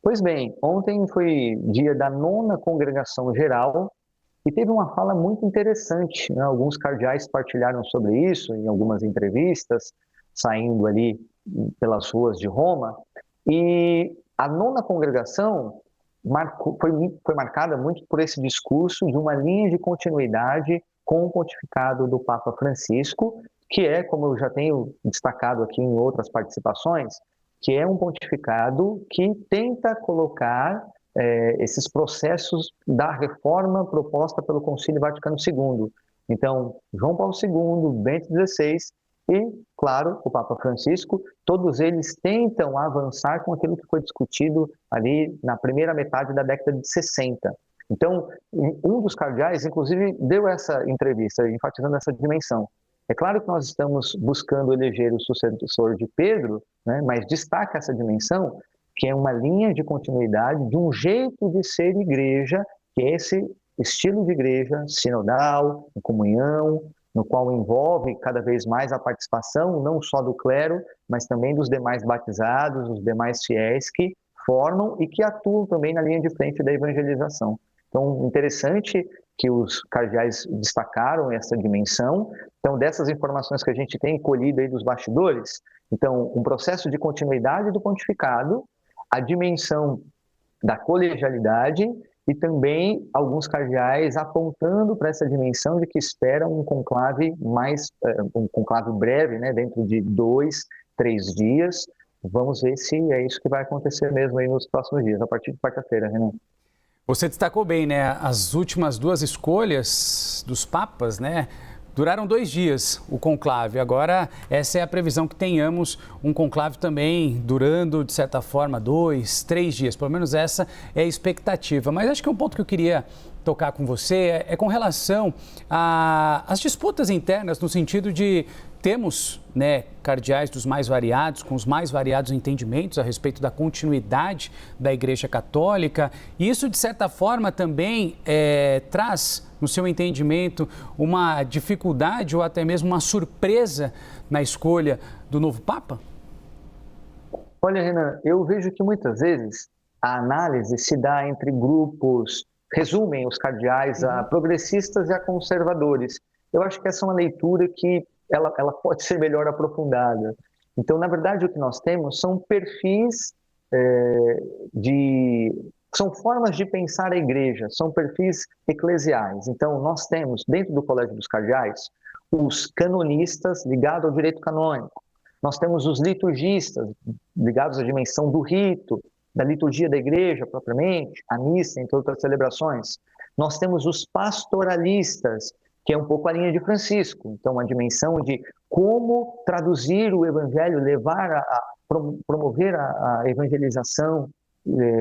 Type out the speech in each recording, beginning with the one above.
Pois bem, ontem foi dia da nona congregação geral e teve uma fala muito interessante, né? Alguns cardeais partilharam sobre isso em algumas entrevistas, saindo ali pelas ruas de Roma. E a nona congregação foi marcada muito por esse discurso de uma linha de continuidade com o pontificado do Papa Francisco, que é, como eu já tenho destacado aqui em outras participações, que é um pontificado que tenta colocar esses processos da reforma proposta pelo Concílio Vaticano II. Então, João Paulo II, Bento XVI e, claro, o Papa Francisco, todos eles tentam avançar com aquilo que foi discutido ali na primeira metade da década de 60. Então, um dos cardeais, inclusive, deu essa entrevista, enfatizando essa dimensão. É claro que nós estamos buscando eleger o sucessor de Pedro, né, mas destaca essa dimensão, que é uma linha de continuidade de um jeito de ser igreja, que é esse estilo de igreja sinodal, em comunhão, no qual envolve cada vez mais a participação, não só do clero, mas também dos demais batizados, dos demais fiéis que formam e que atuam também na linha de frente da evangelização. Então, interessante que os cardeais destacaram essa dimensão. Então, dessas informações que a gente tem colhido aí dos bastidores, então, um processo de continuidade do pontificado, a dimensão da colegialidade e também alguns cardeais apontando para essa dimensão de que esperam um conclave um conclave breve, né, dentro de 2, 3 dias. Vamos ver se é isso que vai acontecer mesmo aí nos próximos dias, a partir de quarta-feira, Renan. Você destacou bem, né? As últimas duas escolhas dos papas, né? Duraram 2 dias o conclave. Agora, essa é a previsão que tenhamos um conclave também durando, de certa forma, 2, 3 dias. Pelo menos essa é a expectativa. Mas acho que um ponto que eu queria tocar com você é com relação às disputas internas, no sentido de temos, né, cardeais dos mais variados, com os mais variados entendimentos a respeito da continuidade da Igreja Católica. E isso, de certa forma, também traz, no seu entendimento, uma dificuldade ou até mesmo uma surpresa na escolha do novo Papa? Olha, Renan, eu vejo que muitas vezes a análise se dá entre grupos, resumem os cardeais a progressistas e a conservadores. Eu acho que essa é uma leitura que ela pode ser melhor aprofundada. Então, na verdade, o que nós temos são perfis são formas de pensar a igreja, são perfis eclesiais. Então, nós temos, dentro do Colégio dos Cardeais, os canonistas ligados ao direito canônico. Nós temos os liturgistas ligados à dimensão do rito, da liturgia da igreja propriamente, a missa, entre outras celebrações. Nós temos os pastoralistas, que é um pouco a linha de Francisco. Então, a dimensão de como traduzir o evangelho, promover a evangelização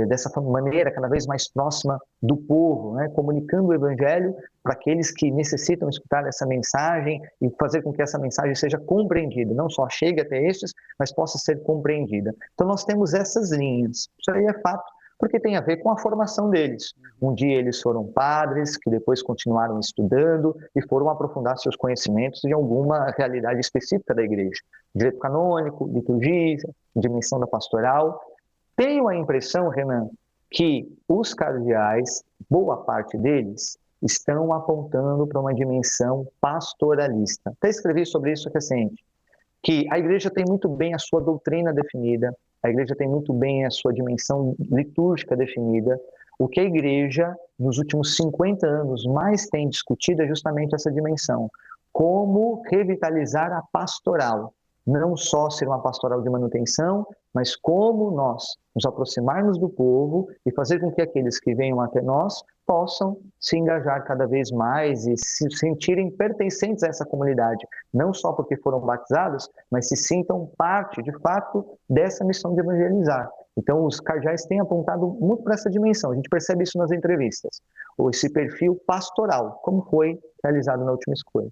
dessa maneira cada vez mais próxima do povo, né? Comunicando o evangelho para aqueles que necessitam escutar essa mensagem e fazer com que essa mensagem seja compreendida, não só chegue até estes, mas possa ser compreendida. Então, nós temos essas linhas. Isso aí é fato, porque tem a ver com a formação deles. Um dia eles foram padres, que depois continuaram estudando e foram aprofundar seus conhecimentos em alguma realidade específica da igreja. Direito canônico, liturgia, dimensão da pastoral. Tenho a impressão, Renan, que os cardeais, boa parte deles, estão apontando para uma dimensão pastoralista. Até escrevi sobre isso recente, que a igreja tem muito bem a sua doutrina definida, a igreja tem muito bem a sua dimensão litúrgica definida. O que a igreja, nos últimos 50 anos, mais tem discutido é justamente essa dimensão. Como revitalizar a pastoral. Não só ser uma pastoral de manutenção, mas como nós nos aproximarmos do povo e fazer com que aqueles que venham até nós possam se engajar cada vez mais e se sentirem pertencentes a essa comunidade, não só porque foram batizados, mas se sintam parte, de fato, dessa missão de evangelizar. Então, os cardeais têm apontado muito para essa dimensão, a gente percebe isso nas entrevistas, ou esse perfil pastoral, como foi realizado na última escolha.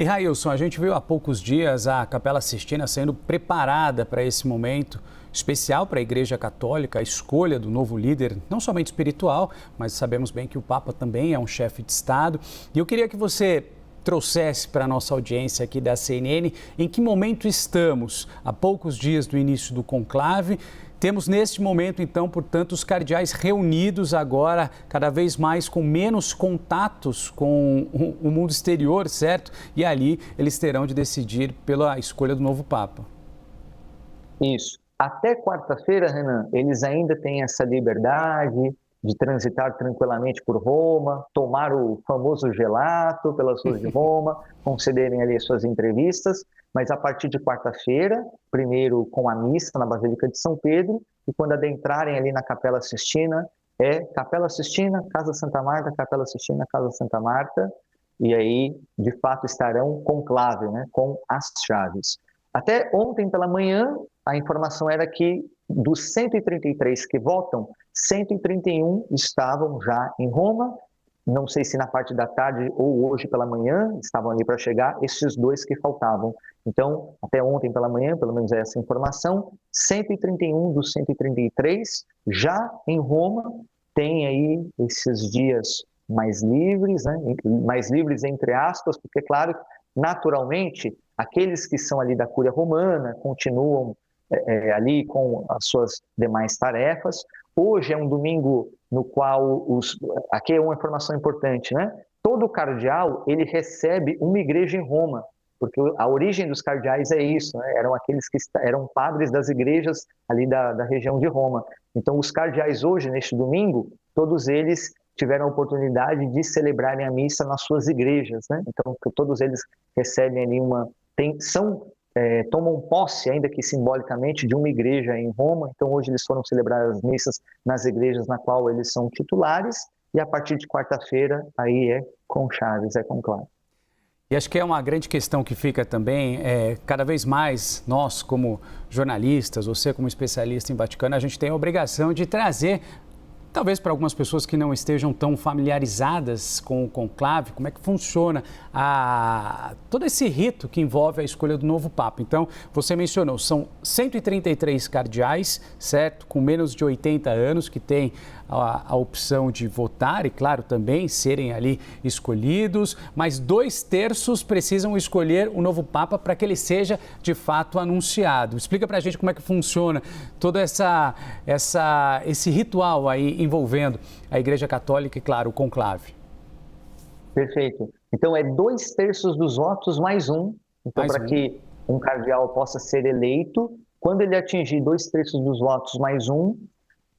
E Railson, a gente viu há poucos dias a Capela Sistina sendo preparada para esse momento especial para a Igreja Católica, a escolha do novo líder, não somente espiritual, mas sabemos bem que o Papa também é um chefe de Estado. E eu queria que você trouxesse para a nossa audiência aqui da CNN em que momento estamos, a poucos dias do início do conclave, Temos neste momento, então, portanto, os cardeais reunidos agora, cada vez mais com menos contatos com o mundo exterior, certo? E ali eles terão de decidir pela escolha do novo Papa. Isso. Até quarta-feira, Renan, eles ainda têm essa liberdade de transitar tranquilamente por Roma, tomar o famoso gelato pelas ruas de Roma, concederem ali as suas entrevistas, mas a partir de quarta-feira, primeiro com a missa na Basílica de São Pedro, e quando adentrarem ali na Capela Sistina, Capela Sistina, Casa Santa Marta, Capela Sistina, Casa Santa Marta, e aí, de fato, estarão conclave, né, com as chaves. Até ontem pela manhã, a informação era que dos 133 que votam, 131 estavam já em Roma. Não sei se na parte da tarde ou hoje pela manhã estavam ali para chegar esses 2 que faltavam. Então, até ontem pela manhã, pelo menos é essa informação, 131 dos 133 já em Roma, tem aí esses dias mais livres, né? Mais livres entre aspas, porque, claro, naturalmente, aqueles que são ali da Cúria Romana continuam ali com as suas demais tarefas. Hoje é um domingo no qual, aqui é uma informação importante, né? Todo cardeal, ele recebe uma igreja em Roma, porque a origem dos cardeais é isso, né? Eram aqueles que eram padres das igrejas ali da região de Roma. Então, os cardeais hoje, neste domingo, todos eles tiveram a oportunidade de celebrarem a missa nas suas igrejas, né? Então, todos eles recebem ali tomam posse, ainda que simbolicamente, de uma igreja em Roma. Então, hoje eles foram celebrar as missas nas igrejas na qual eles são titulares, e a partir de quarta-feira, aí é com chaves, é conclave. E acho que é uma grande questão que fica também, cada vez mais nós, como jornalistas, você como especialista em Vaticano, a gente tem a obrigação de trazer, talvez para algumas pessoas que não estejam tão familiarizadas com o conclave, como é que funciona todo esse rito que envolve a escolha do novo Papa. Então, você mencionou, são 133 cardeais, certo? Com menos de 80 anos, que têm a opção de votar e, claro, também serem ali escolhidos, mas 2/3 precisam escolher o novo Papa para que ele seja, de fato, anunciado. Explica para a gente como é que funciona todo esse ritual aí envolvendo a Igreja Católica e, claro, o conclave. Perfeito. Então, é 2/3 dos votos mais um. Então, para que um cardeal possa ser eleito, quando ele atingir 2/3 dos votos mais um,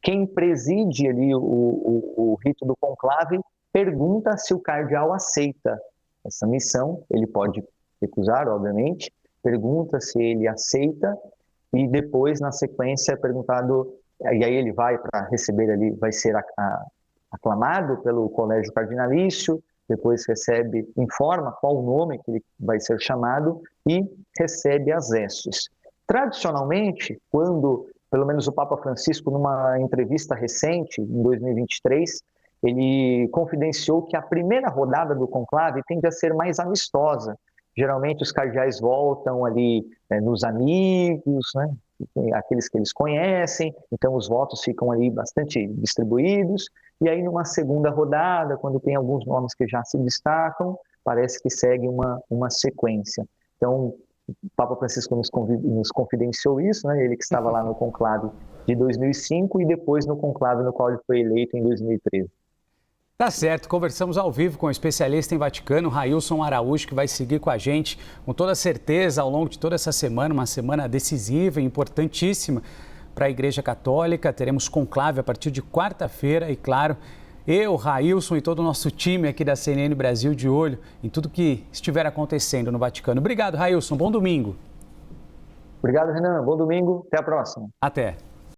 quem preside ali o rito do conclave pergunta se o cardeal aceita essa missão. Ele pode recusar, obviamente, pergunta se ele aceita, e depois, na sequência, é perguntado, e aí ele vai para receber ali, vai ser aclamado pelo colégio cardinalício, depois informa qual o nome que ele vai ser chamado e recebe as vestes. Tradicionalmente, quando, pelo menos o Papa Francisco, numa entrevista recente, em 2023, ele confidenciou que a primeira rodada do conclave tende a ser mais amistosa. Geralmente os cardeais voltam ali nos amigos, né? Aqueles que eles conhecem, então os votos ficam ali bastante distribuídos, e aí numa segunda rodada, quando tem alguns nomes que já se destacam, parece que segue uma sequência. Então, o Papa Francisco nos confidenciou isso, né? Ele que estava lá no conclave de 2005 e depois no conclave no qual ele foi eleito em 2013. Tá certo, conversamos ao vivo com o especialista em Vaticano, Railson Araújo, que vai seguir com a gente com toda certeza ao longo de toda essa semana, uma semana decisiva e importantíssima para a Igreja Católica. Teremos conclave a partir de quarta-feira e, claro, eu, Railson e todo o nosso time aqui da CNN Brasil de olho em tudo que estiver acontecendo no Vaticano. Obrigado, Railson. Bom domingo. Obrigado, Renan. Bom domingo. Até a próxima. Até.